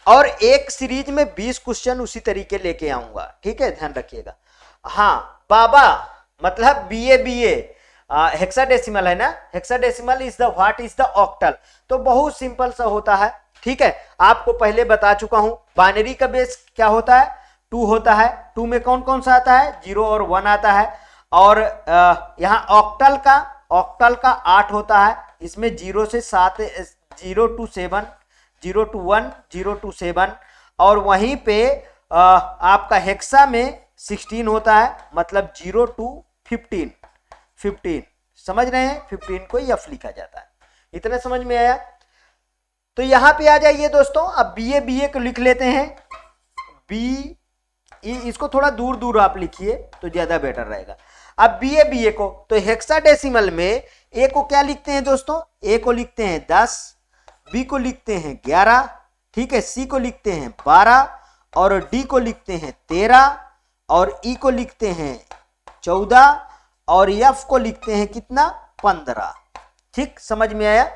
और एक सीरीज में 20 क्वेश्चन उसी तरीके लेके आऊंगा, ठीक है, ध्यान रखिएगा। हाँ बाबा मतलब बीए हेक्साडेसिमल है ना, hexadecimal is the what is the octal. तो बहुत सिंपल सा होता है, ठीक है, आपको पहले बता चुका हूं। बाइनरी का बेस क्या होता है? 2 होता है। 2 में कौन कौन सा आता है? 0 और 1 आता है। और यहाँ ऑक्टल का 8 होता है। इसमें 0 से 7, 0 to 7, 0 to 1, 0 to 7। और वहीं पे आपका हेक्सा में 16 होता है, मतलब 0 to 15। समझ रहे हैं? 15 को एफ लिखा जाता है। इतना समझ में आया? तो यहां पे आ जाइए दोस्तों, अब बीए को लिख लेते हैं। बी, इसको थोड़ा दूर आप लिखिए तो ज्यादा बेटर रहेगा। अब बीए को, तो हेक्साडेसिमल में ए को क्या लिखते हैं दोस्तों, ए को लिखते हैं 10, बी को लिखते हैं 11, ठीक है, सी को लिखते हैं 12 और डी को लिखते हैं 13 और ई को लिखते हैं 14 और एफ को लिखते हैं कितना, 15। ठीक, समझ में आया,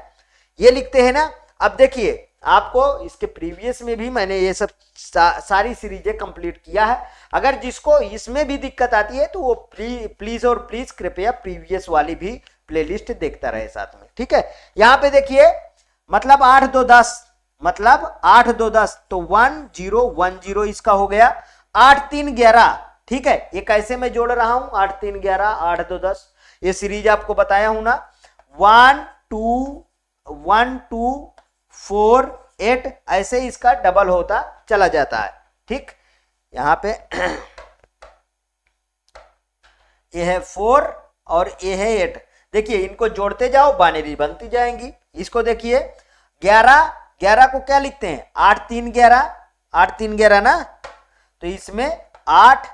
ये लिखते हैं ना। अब देखिए आपको इसके प्रीवियस में भी मैंने ये सब सारी सीरीजें कंप्लीट किया है। अगर जिसको इसमें भी दिक्कत आती है तो वो प्लीज और प्लीज कृपया प्रीवियस वाली भी प्लेलिस्ट देखता रहे साथ में। ठीक है, यहां पे देखिए मतलब 8 2 10, मतलब 8 2 10 तो 1 0 1 0 इसका हो गया। 8 3 11, ठीक है, ये कैसे मैं जोड़ रहा हूं, 8 3 11 8 2 10, ये सीरीज आपको बताया हूं ना। 1 2 4 8 ऐसे इसका डबल होता चला जाता है। ठीक, यहां पे ये है 4 और ये है 8, देखिए इनको जोड़ते जाओ बाइनरी बनती जाएंगी। इसको देखिए 11 को क्या लिखते हैं, 8 3 11, 8 3 11 ना, तो इसमें 8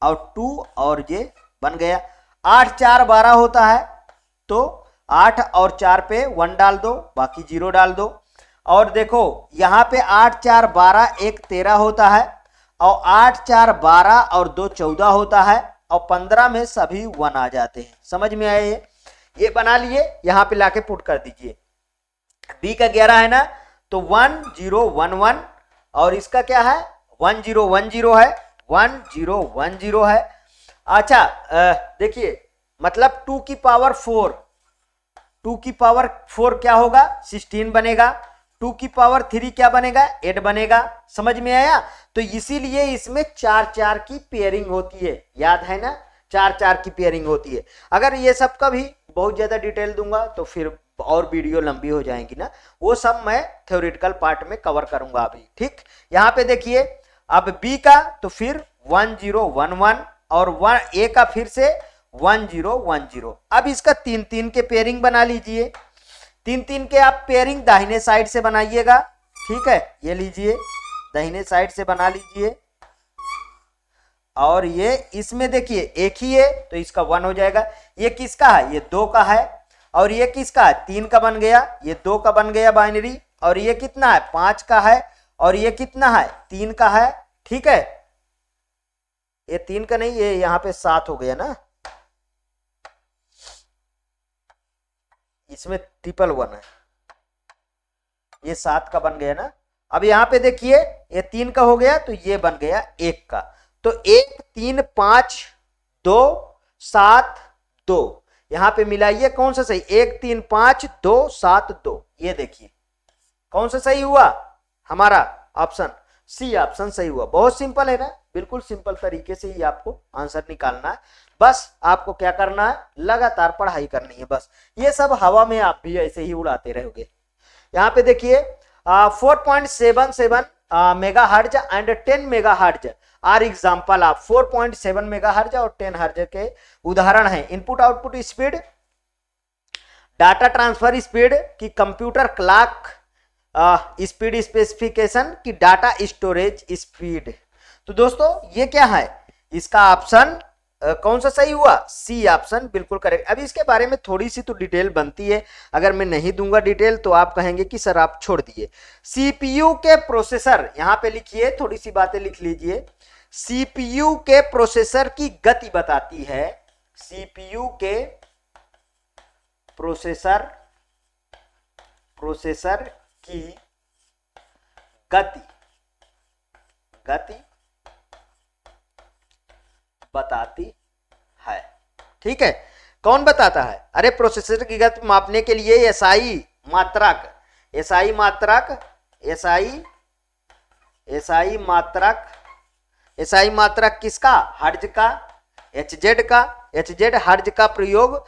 और 2 और ये बन गया। 8 4 12 होता है, तो 8 और 4 पे 1 डाल दो, बाकी 0 डाल दो। और देखो यहां पे 8 4 12 1 13 होता है और 8 4 12 और 2 14 होता है और 15 में सभी 1 आ जाते हैं। समझ में आया, ये बना लिए, यहां पे लाके पुट कर दीजिए। बी का 11 है ना, तो 1 0 1 1 और इसका क्या है 1 0 1 0 है, 1 0 1 0 है। अच्छा देखिए मतलब 2 की पावर 4, 2 की पावर 4 क्या होगा 16 बनेगा, 2 की पावर 3 क्या बनेगा 8 बनेगा। समझ में आया, तो इसीलिए इसमें 4 4 की पेयरिंग होती है, याद है ना, 4 4 की पेयरिंग होती है। अगर ये सब का भी बहुत ज्यादा डिटेल दूंगा तो फिर और वीडियो लंबी हो जाएंगी ना, वो सब मैं थ्योरेटिकल पार्ट में कवर करूंगा अभी। ठीक, यहाँ पे देखिए अब बी का तो फिर 1 0 1 1 और 1 ए का फिर से 1 0 1 0। अब इसका 3 3 के पेयरिंग बना लीजिए, 3 3 के आप पेयरिंग दाहिने साइड से बनाइएगा। ठीक है, ये लीजिए दाहिने साइड से बना लीजिए और ये इसमें देखिए एक ही है तो इसका 1 हो जाएगा। ये किसका है, ये 2 का है और ये किसका है 3 का बन गया, ये 2 का बन गया बाइनरी और ये कितना है 5 का है और ये कितना है 3 का है। ठीक है, ये 3 का नहीं, ये यहां पे 7 हो गया ना, इसमें 111 है, ये 7 का बन गया ना। अब यहां पे देखिए ये 3 का हो गया तो ये बन गया 1 का, तो 1 3 5 2 7 2, यहां पे मिलाइए कौन सा सही, 1 3 5 2 7 2, ये देखिए कौन सा सही हुआ, हमारा ऑप्शन सी ऑप्शन सही हुआ। बहुत सिंपल है ना, बिल्कुल सिंपल तरीके से ही आपको आंसर निकालना है, बस आपको क्या करना है लगातार पढ़ाई करनी है, बस ये सब हवा में आप भी ऐसे ही उड़ाते रहोगे। यहाँ पे देखिए 4.77 megahertz and 10 megahertz are example of 4.7 megahertz और 10 हर्ट्ज के उदाहरण है। Input output speed, data transfer speed की कंप्यूटर क्लॉक स्पीड स्पेसिफिकेशन की डाटा स्टोरेज स्पीड। तो दोस्तों ये क्या है, इसका ऑप्शन कौन सा सही हुआ, सी ऑप्शन बिल्कुल करेक्ट। अभी इसके बारे में थोड़ी सी तो डिटेल बनती है, अगर मैं नहीं दूंगा डिटेल तो आप कहेंगे कि सर आप छोड़ दिए। सीपीयू के प्रोसेसर, यहां पे लिखिए, थोड़ी सी बातें लिख लीजिए। सीपीयू के प्रोसेसर की गति बताती है, सीपीयू के प्रोसेसर की गति बताती है। ठीक है, कौन बताता है, अरे प्रोसेसर की गति मापने के लिए एसआई मात्रक किसका, हर्ज का, एचजेड हर्ज का प्रयोग,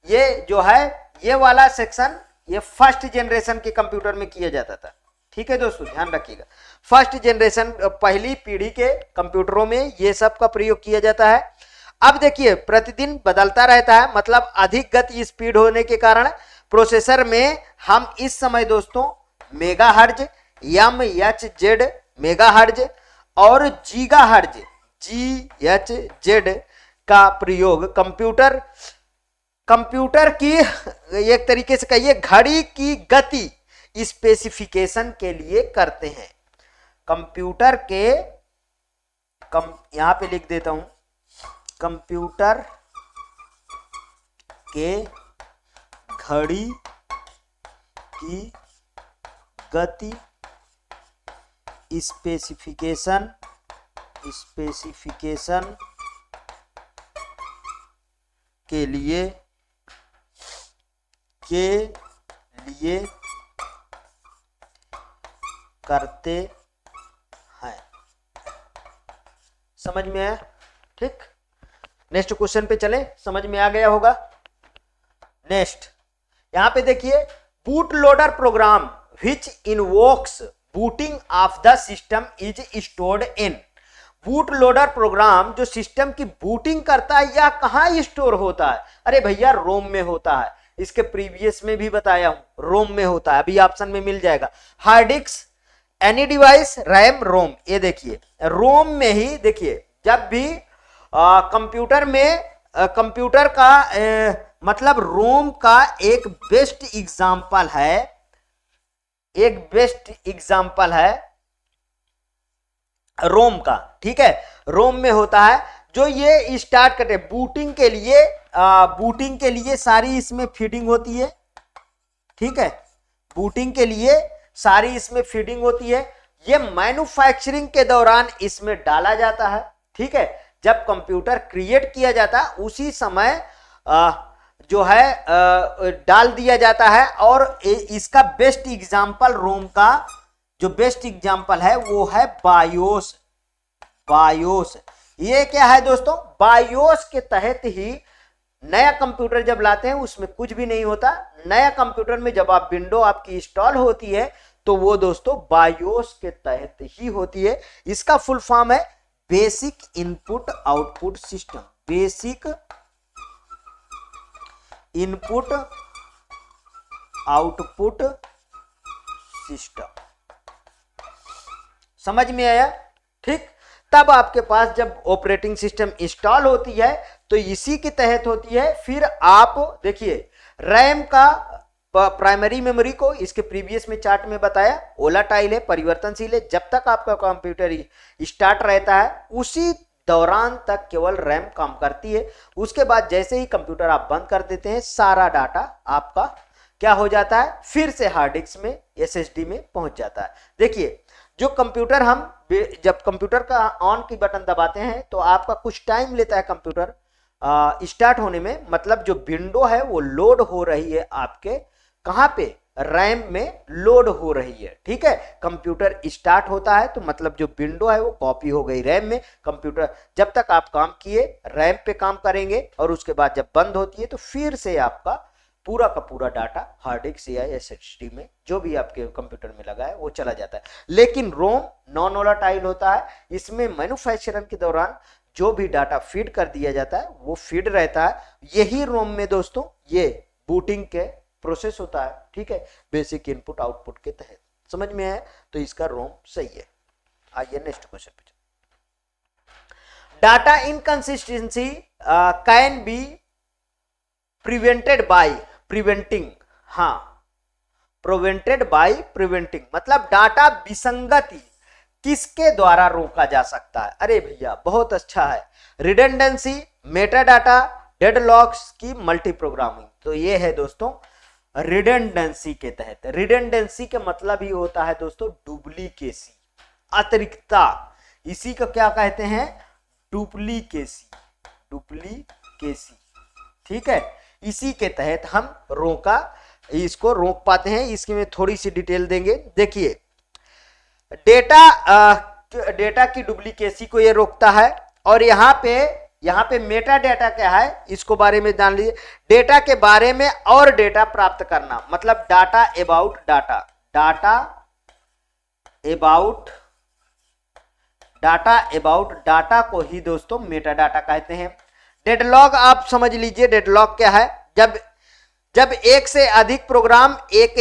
ये जो है ये वाला सेक्शन ये फर्स्ट जनरेशन के कंप्यूटर में किया जाता था। ठीक है दोस्तों, ध्यान रखिएगा, फर्स्ट जनरेशन पहली पीढ़ी के कंप्यूटरों में ये सब का प्रयोग किया जाता है। अब देखिए प्रतिदिन बदलता रहता है, मतलब अधिक गति स्पीड होने के कारण प्रोसेसर में हम इस समय दोस्तों मेगाहर्ज, एमएचजेड मेगाहर्ज और जीगाहर्ज जीएचजेड का प्रयोग कंप्यूटर कंप्यूटर की एक तरीके से कहिए घड़ी की गति स्पेसिफिकेशन के लिए करते हैं। कंप्यूटर के यहां पे लिख देता हूं, कंप्यूटर के घड़ी की गति स्पेसिफिकेशन के लिए करते हैं। समझ में आया? ठीक, नेक्स्ट क्वेश्चन पे चले, समझ में आ गया होगा। नेक्स्ट यहां पे देखिए, boot loader program which invokes booting of the system is stored in. Boot loader program जो सिस्टम की बूटिंग करता है यह कहां स्टोर होता है? अरे भैया रोम में होता है। इसके प्रीवियस में भी बताया हूं, रोम में होता है, अभी ऑप्शन में मिल जाएगा। Hard disk, any device, RAM, ROM. ये देखिए रोम में ही देखिए, जब भी कंप्यूटर में कंप्यूटर का मतलब रोम का एक बेस्ट एग्जांपल है, रोम का। ठीक है, रोम में होता है जो ये स्टार्ट करते बूटिंग के लिए सारी इसमें फीडिंग होती है। ठीक है, बूटिंग के लिए सारी इसमें फीडिंग होती है। ये मैन्युफैक्चरिंग के दौरान इसमें डाला जाता है। ठीक है, जब कंप्यूटर क्रिएट किया जाता है उसी समय जो है डाल दिया जाता है। और इसका बेस्ट एग्जांपल, रोम का जो बेस्ट एग्जांपल है वो है बायोस। ये क्या है दोस्तों? बायोस के तहत ही नया कंप्यूटर जब लाते हैं उसमें कुछ भी नहीं होता। नया कंप्यूटर में जब आप विंडो आपकी इंस्टॉल होती है तो वो दोस्तों बायोस के तहत ही होती है। इसका फुल फॉर्म है basic input output system. Basic input output system. समझ में आया? ठीक, तब आपके पास जब ऑपरेटिंग सिस्टम इंस्टॉल होती है तो इसी के तहत होती है। फिर आप देखिए रैम का प्राइमरी मेमोरी को इसके प्रीवियस में चार्ट में बताया वोलेटाइल है, परिवर्तनशील है। जब तक आपका कंप्यूटर स्टार्ट रहता है उसी दौरान तक केवल रैम काम करती है। उसके बाद जैसे ही कंप्यूटर आप बंद कर देते हैं सारा डाटा आपका क्या हो जाता है? फिर से हार्ड डिस्क में, एसएसडी में पहुंच जाता है। देखिए जो कंप्यूटर हम जब कंप्यूटर का ऑन की बटन दबाते हैं तो आपका कुछ टाइम लेता है कंप्यूटर स्टार्ट होने में। मतलब जो विंडो है वो लोड हो रही है आपके कहां पे? रैम में लोड हो रही है। ठीक है, कंप्यूटर स्टार्ट होता है तो मतलब जो विंडो है वो कॉपी हो गई रैम में। कंप्यूटर जब तक आप काम किए रैम पे काम करेंगे और उसके बाद जब बंद होती है तो फिर से आपका पूरा का पूरा डाटा हार्ड डिस्क या एसएसडी में जो भी आपके कंप्यूटर में लगा है वो चला जाता है। लेकिन रोम नॉन वोलेटाइल होता है। इसमें मैन्युफैक्चरिंग के दौरान जो भी डाटा फीड कर दिया जाता है वो फीड रहता है। यही रोम में दोस्तों ये बूटिंग के प्रोसेस होता है। ठीक है, बेसिक इनपुट आउटपुट के तहत। समझ में आया? तो इसका रोम सही है। आइए नेक्स्ट क्वेश्चन पे। Data inconsistency can be prevented by preventing. हाँ, प्रिवेंटेड बाय प्रिवेंटिंग मतलब डाटा विसंगति किसके द्वारा रोका जा सकता है? अरे भैया बहुत अच्छा है। रिडंडेंसी, मेटा डाटा, डेडलॉक्स की मल्टी प्रोग्रामिंग। तो ये है दोस्तों रिडंडेंसी के तहत। रिडंडेंसी का मतलब ही होता है दोस्तों डुप्लीकेसी, अतिरिक्तता। इसी को क्या कहते हैं? डुप्लीकेसी। ठीक है, इसी के तहत हम इसको रोक पाते हैं। इसमें थोड़ी सी डिटेल देंगे। देखिए डेटा की डुप्लीकेसी को ये रोकता है। और यहाँ पे मेटा डाटा क्या है इसको बारे में जान लीजिए। डेटा के बारे में और डेटा प्राप्त करना मतलब data about data. Data about data को ही दोस्तों मेटा डाटा कहते हैं। डेडलॉक आप समझ लीजिए, डेडलॉक क्या है? जब एक से अधिक प्रोग्राम एक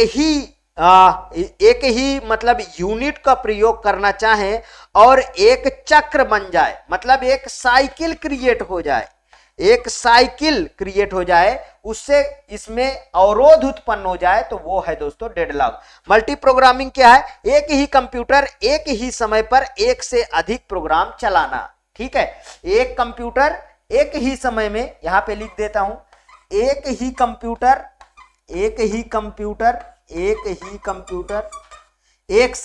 ही मतलब यूनिट का प्रयोग करना चाहे और एक चक्र बन जाए, मतलब एक साइकिल क्रिएट हो जाए। एक साइकिल क्रिएट हो जाए, उससे इसमें अवरोध उत्पन्न हो जाए, तो वो है दोस्तों डेडलॉक। मल्टी प्रोग्रामिंग क्या है? एक ही कंप्यूटर एक ही समय पर एक से अधिक प्रोग्राम चलाना। ठीक है, एक कंप्यूटर एक ही समय में, यहां पे लिख देता हूं, एक ही कंप्यूटर एक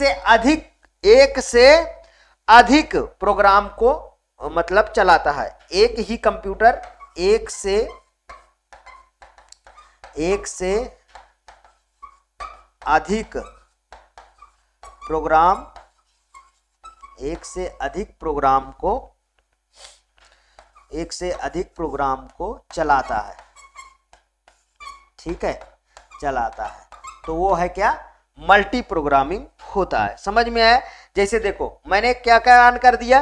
से अधिक प्रोग्राम को मतलब चलाता है। एक ही कंप्यूटर एक से अधिक प्रोग्राम को चलाता है। ठीक है, चलाता है, तो वो है क्या? मल्टी प्रोग्रामिंग होता है। समझ में आया? जैसे देखो मैंने क्या क्या ऑन कर दिया,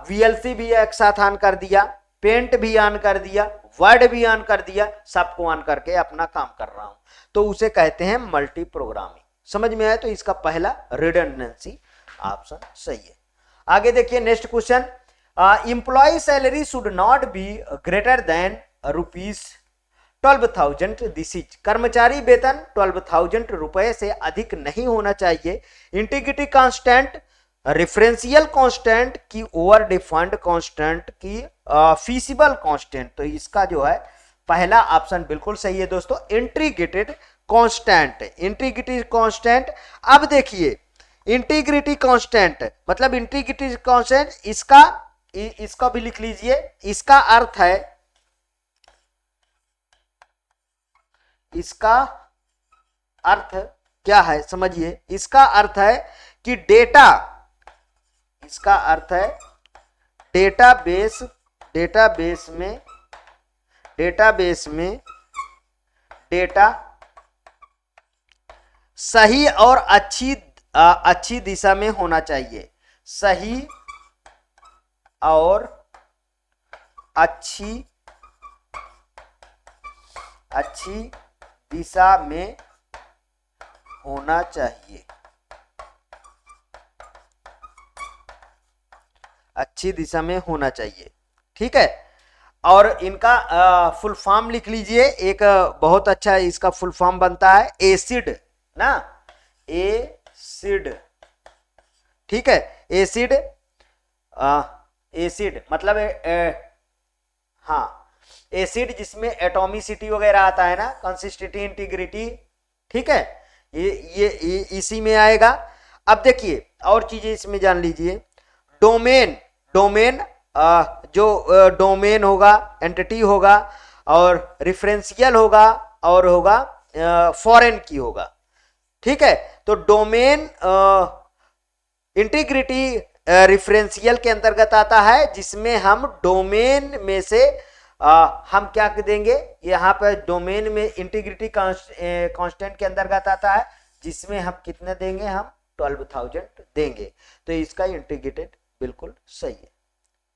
वीएलसी भी एक साथ ऑन कर दिया, पेंट भी ऑन कर दिया, वर्ड भी ऑन कर दिया, सबको ऑन करके अपना काम कर रहा हूं, तो उसे कहते हैं मल्टी प्रोग्रामिंग। समझ में आया? तो इसका पहला रिडंडेंसी ऑप्शन सही है। आगे देखिए next question, employ salary should not be greater than ₹12,000। This is, कर्मचारी वेतन 12,000 रुपए से अधिक नहीं होना चाहिए। इंटीग्रिटी कांस्टेंट, रेफरेंशियल कांस्टेंट की ओवर डिफाइंड कांस्टेंट की फीसिबल कांस्टेंट। तो इसका जो है पहला ऑप्शन बिल्कुल सही है दोस्तों, इंटीग्रेटेड कांस्टेंट। अब देखिए इंटीग्रिटी कांस्टेंट मतलब इंटीग्रिटी कांस्टेंट, इसका भी लिख लीजिए। इसका अर्थ क्या है समझिए। इसका अर्थ है कि डेटाबेस में डेटा सही और अच्छी दिशा में होना चाहिए। सही और अच्छी दिशा में होना चाहिए। अच्छी दिशा में होना चाहिए। ठीक है, और इनका फुल फॉर्म लिख लीजिए। एक बहुत अच्छा इसका फुल फॉर्म बनता है एसिड ना, एसिड। ठीक है, एसिड मतलब हाँ, एसिड जिसमें एटॉमिसिटी वगैरह आता है ना, कंसिस्टेंटी, इंटीग्रिटी। ठीक है, ये इसी में आएगा। अब देखिए और चीजें इसमें जान लीजिए। डोमेन जो डोमेन होगा, एंटिटी होगा, और रेफरेंशियल होगा, और होगा फॉरेन की होगा। ठीक है, तो डोमेन इंटीग्रिटी रेफरेंशियल के अंतर्गत आता है, जिसमें हम डोमेन में से हम क्या देंगे, यहाँ पर डोमेन में इंटीग्रिटी कांस्टेंट के अंतर्गत आता है, जिसमें हम कितने देंगे, हम 12,000 देंगे। तो इसका इंटीग्रेटेड बिल्कुल सही है।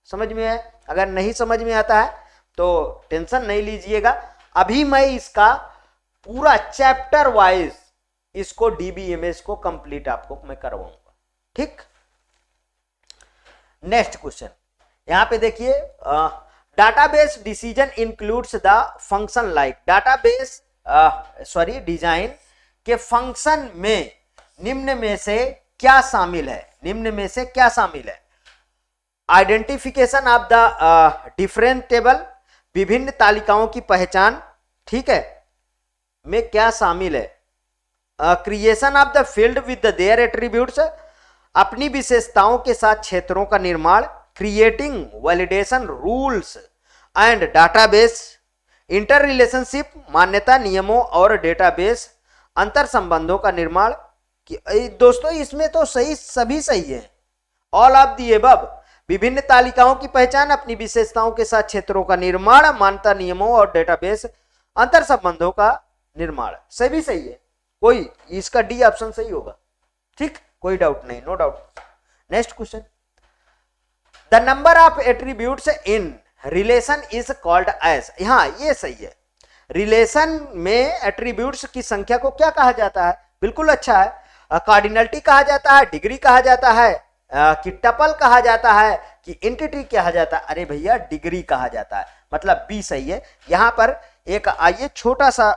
समझ में है? अगर नहीं समझ में आता है तो टेंशन नहीं लीजिएगा, अभी मैं इसका पूरा चैप्टर वाइज इसको डीबीएमएस को कंप्लीट आपको मैं करवाऊंगा। ठीक, नेक्स्ट क्वेश्चन यहां पे देखिए, database decision includes the function like. Database design के फंक्शन में निम्न में से क्या शामिल है? Identification of the different table, विभिन्न तालिकाओं की पहचान। ठीक है, में क्या शामिल है? Creation of the field with their attributes, अपनी विशेषताओं के साथ क्षेत्रों का निर्माण। Creating validation rules and database, inter relationship, मान्यता नियमों और डेटाबेस अंतर संबंधों का निर्माण। दोस्तों इसमें तो सभी सही है, ऑल ऑफ द अबव। विभिन्न तालिकाओं की पहचान, अपनी विशेषताओं के साथ क्षेत्रों का निर्माण, मान्यता नियमों और डेटाबेस अंतर संबंधों का निर्माण, सभी सही है। कोई इसका डी ऑप्शन सही होगा। ठीक, कोई डाउट नहीं, no doubt. Next question, the number of attributes in relation is called as. हाँ, ये सही है। रिलेशन में एट्रीब्यूट्स की संख्या को क्या कहा जाता है? बिल्कुल अच्छा है, कार्डिनलिटी कहा जाता है, डिग्री कहा जाता है, कि टपल कहा जाता है कि एंटिटी कहा जाता है? अरे भैया डिग्री कहा जाता है, मतलब बी सही है। यहां पर एक आइए छोटा सा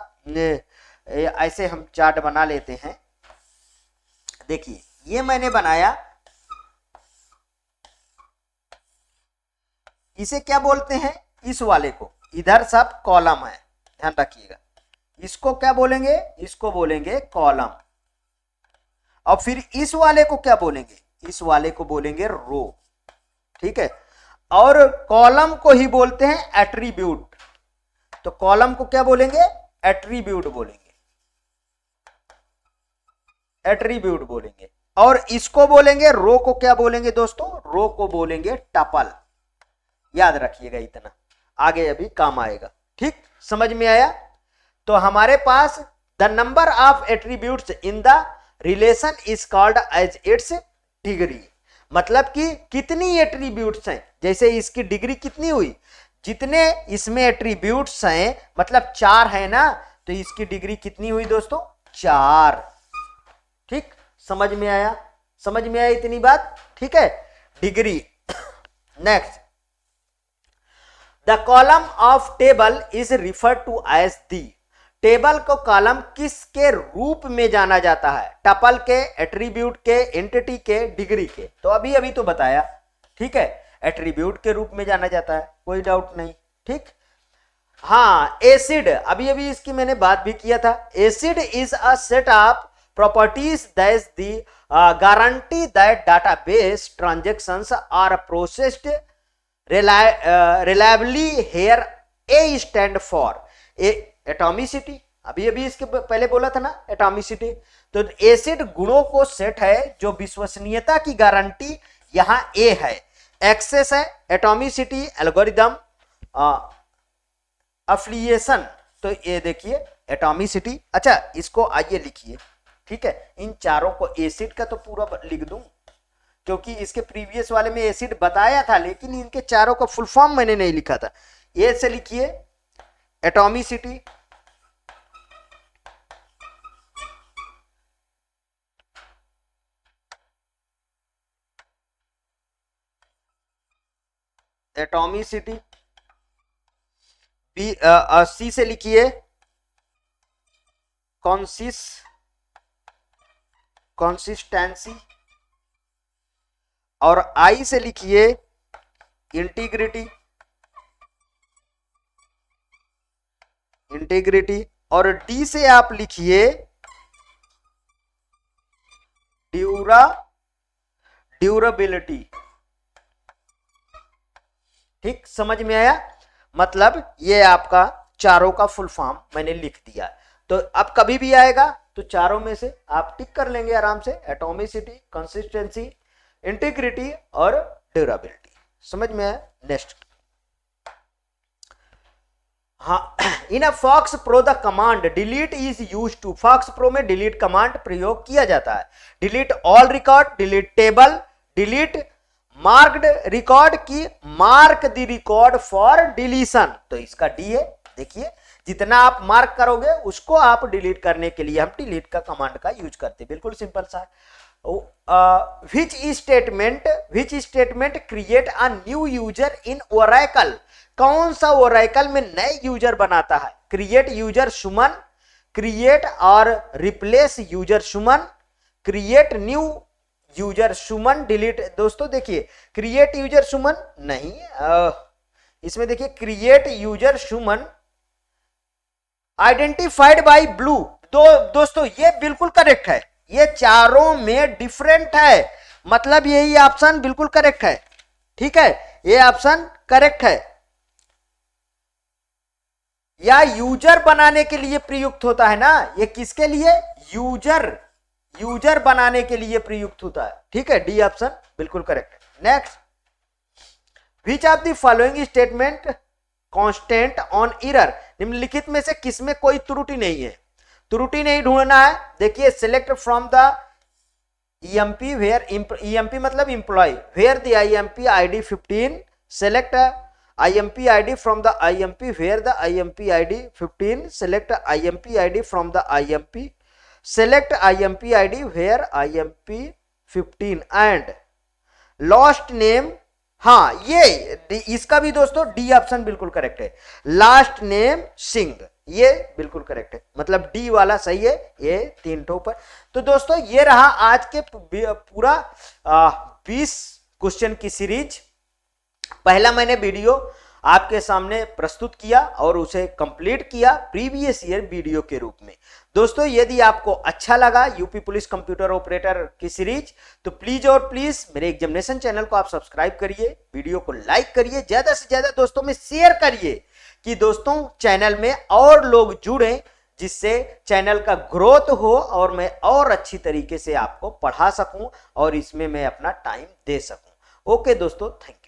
ऐसे हम चार्ट बना लेते हैं। देखिए ये मैंने बनाया, इसे क्या बोलते हैं? इस वाले को, इधर सब कॉलम है, ध्यान रखिएगा। इसको क्या बोलेंगे? इसको बोलेंगे कॉलम। और फिर इस वाले को क्या बोलेंगे? इस वाले को बोलेंगे रो, ठीक है। और कॉलम को ही बोलते हैं एट्रीब्यूट। तो कॉलम को क्या बोलेंगे? एट्रीब्यूट बोलेंगे, एट्रीब्यूट बोलेंगे। और इसको बोलेंगे, रो को क्या बोलेंगे दोस्तों? रो को बोलेंगे टपल। याद रखिएगा इतना, आगे अभी काम आएगा, ठीक? समझ में आया? तो हमारे पास the number of attributes in the relation is called as its degree. मतलब कि कितनी एट्रीब्यूट्स हैं, जैसे इसकी डिग्री कितनी हुई, जितने इसमें एट्रीब्यूट्स हैं, मतलब 4 है ना, तो इसकी डिग्री कितनी हुई दोस्तों? 4। ठीक, समझ में आया? समझ में आया इतनी बात? ठीक है, degree. Next, the column of table is refer to as the. Table को कॉलम किसके रूप में जाना जाता है? टपल के, एट्रीब्यूट के, एंटिटी के, डिग्री के। तो अभी अभी तो बताया, ठीक है, एट्रीब्यूट के रूप में जाना जाता है, कोई डाउट नहीं, ठीक। हाँ, एसिड, अभी अभी इसकी मैंने बात भी किया था। ACID is a set of properties that the guarantee that database transactions are processed reliably. Here A stand for atomicity, अभी अभी इसके पहले बोला था ना, एटॉमिसिटी। तो एसिड गुणों को सेट है जो विश्वसनीयता की गारंटी यहां ए है, एक्सेस है, एटॉमिसिटी, एल्गोरिदम, अफिलिएशन। तो ये देखिए एटॉमिसिटी। अच्छा, इसको आइए लिखिए, ठीक है। इन चारों को, एसिड का तो पूरा लिख दूं क्योंकि इसके प्रीवियस वाले में एसिड बताया था, लेकिन इनके चारों का फुल फॉर्म मैंने नहीं लिखा था। ए से लिखिए एटॉमिसिटी, एटॉमिसिटी। बी सी से लिखिए कंसिस्टेंसी, और आई से लिखिए इंटीग्रिटी, और डी से आप लिखिए ड्यूरेबिलिटी। ठीक, समझ में आया? मतलब ये आपका चारों का फुल फॉर्म मैंने लिख दिया। तो अब कभी भी आएगा तो चारों में से आप टिक कर लेंगे आराम से, एटॉमिसिटी, कंसिस्टेंसी, इंटीग्रिटी और ड्यूरेबिलिटी। समझ में आया? नेक्स्ट, हाँ, in FoxPro the command delete is use to. FoxPro में डिलीट कमांड प्रयोग किया जाता है। Delete all record, delete table, delete marked record की mark the record for deletion. तो इसका डी है, देखिए जितना आप मार्क करोगे उसको आप डिलीट करने के लिए हम डिलीट का कमांड का यूज करते हैं, बिल्कुल सिंपल सा। Which statement create a new user in Oracle. कौन सा ओरेकल में नए यूजर बनाता है? क्रिएट यूजर सुमन, क्रिएट और रिप्लेस यूजर सुमन, क्रिएट न्यू यूजर सुमन, डिलीट। दोस्तों देखिए, क्रिएट यूजर सुमन नहीं, इसमें देखिए create user Suman identified by blue. दोस्तों ये बिल्कुल करेक्ट है, ये चारों में डिफरेंट है, मतलब यही ऑप्शन बिल्कुल करेक्ट है। ठीक है, ये ऑप्शन करेक्ट है। या यूजर बनाने के लिए प्रयुक्त होता है ना, ये किसके लिए? यूजर बनाने के लिए प्रयुक्त होता है। ठीक है, डी ऑप्शन बिल्कुल करेक्ट है। Next, which of the following statement constant on error. निम्नलिखित में से किसमें कोई त्रुटि नहीं है? त्रुटि नहीं ढूंढना है। देखिए, select from the EMP where, EMP मतलब employee, where the IMP ID 15, select IMP ID from the IMP where the IMP ID 15, select IMP ID from the IMP, select IMP ID where IMP 15 and lost name, हाँ ये इसका भी दोस्तों D option बिल्कुल correct है, last name Singh, ये बिल्कुल correct है, मतलब डी वाला सही है, ये 3 ठो पर। तो दोस्तों ये रहा आज के पूरा 20 क्वेश्चन की सीरीज। पहला मैंने वीडियो आपके सामने प्रस्तुत किया और उसे कंप्लीट किया प्रीवियस ईयर वीडियो के रूप में। दोस्तों यदि आपको अच्छा लगा यूपी पुलिस कंप्यूटर ऑपरेटर की सीरीज, तो प्लीज और प्लीज मेरे एग्जामिनेशन चैनल को आप सब्सक्राइब करिए, वीडियो को लाइक करिए, ज्यादा से ज्यादा दोस्तों में शेयर करिए कि दोस्तों चैनल में और लोग जुड़े, जिससे चैनल का ग्रोथ हो और मैं और अच्छी तरीके से आपको पढ़ा सकूं और इसमें मैं अपना टाइम दे सकूं। ओके दोस्तों, थैंक यू।